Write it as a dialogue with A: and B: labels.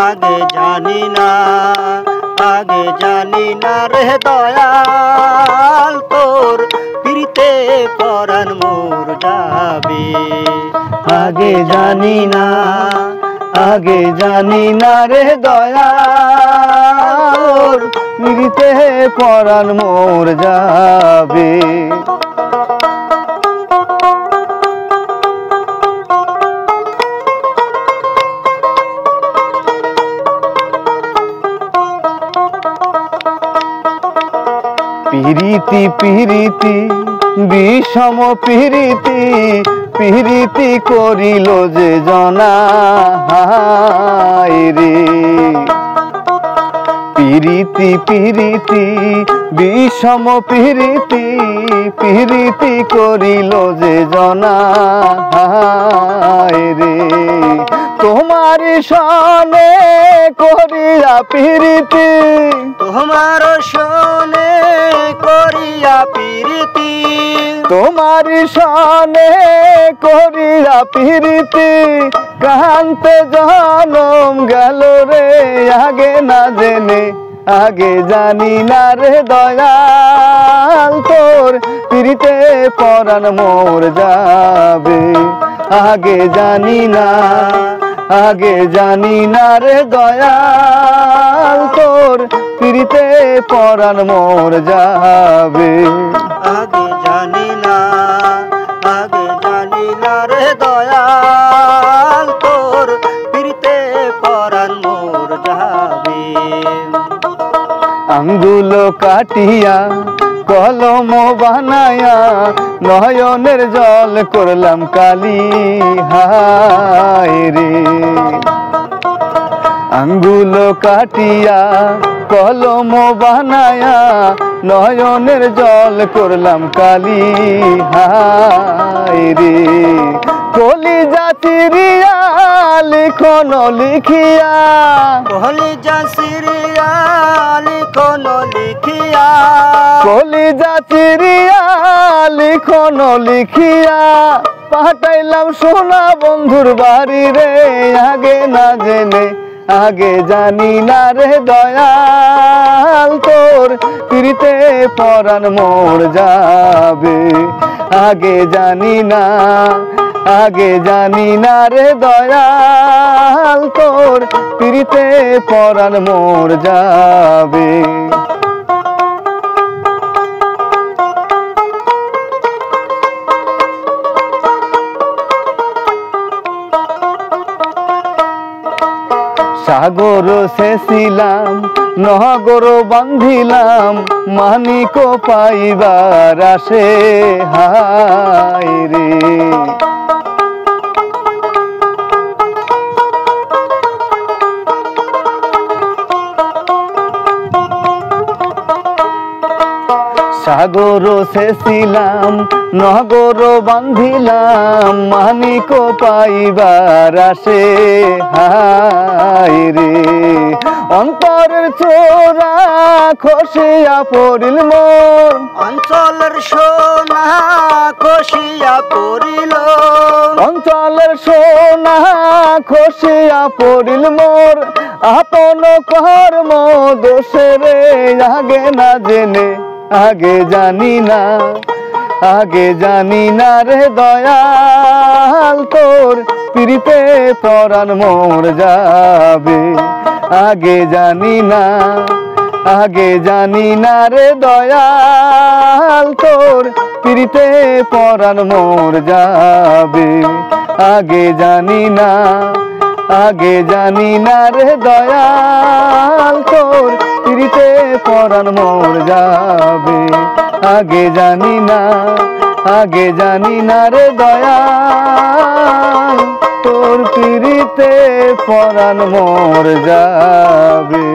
A: আগে জানি না, আগে জানি না রে দয়াল তোর ফিরতে পরাণ মোর যাবে। আগে জানি না, আগে জানি না রে দয়াল ফিরতে পরাণ মোর যাবে। পিরিতি পিরিতি বিষম পিরিতি, পিরিতি করিল যে জনা রে। পিরিতি পিরিতি বিষম পিরিতি, পিরিতি করিল যে জনা রে। তোমার সনে করিয়া পিরিতি, তোমার সনে করিয়া পিরিতি, তোমার সনে করিয়া পিরিতি, কান্তে জনম গেল রে আগে না জেনে, আগে জানি না রে দয়াল তোর ফিরতে পরাণ মোর যাবে। আগে জানি না, আগে জানি না রে দয়াল তোর ফিরতে পরাণ মোর যাবে। আগে জানি না, আগে জানি না রে দয়াল তোর ফিরতে পরাণ মোর যাবে। আঙ্গুল কাটিয়া কলম বানায়া নয়নের জল করলাম কালি হায় রে। আঙ্গুল কাটিয়া কলম বানায়া নয়নের জল করলাম কালি হায় রে। কলিজা চিরিয়া লিখন লিখিয়া, কলিজা চিরিয়া লিখন লিখিয়া, কলিজা চিরিয়া লিখন লিখিয়া, পাঠাইলাম সোনা বন্ধুর বাড়ি রে আগে না জেনে, আগে জানি না রে দয়াল তোর ফিরতে পরাণ মোর যাবে। আগে জানি না, আগে জানি না রে দয়াল তোর ফিরতে পরাণ মোর যাবে। সাগর সেছিলাম নহগর বান্ধিলাম, মানিক পাইবার আসে হায় রে। সাগর সেছিলাম নহগর বান্ধিলাম, মানিক পাইবার আসে হায় রে। অন্তরের চোরা খসিয়া পড়িল মোর, অঞ্চলের সোনা খসিয়া পড়িল, অঞ্চলের সোনা খসিয়া পড়িল মোর। আপন কর্ম দোষে রে আগে না জেনে, আগে জানি না, আগে জানি না রে দয়াল তোর ফিরতে পরাণ মোর যাবে। আগে জানি না, আগে জানি না রে দয়াল তোর ফিরতে পরাণ মোর যাবে। আগে জানি না, আগে জানি না রে দয়াল তোর ফিরতে পরাণ মোর যাবে। আগে জানি না, আগে জানি না রে দয়াল তোর ফিরতে পরাণ মোর যাবে।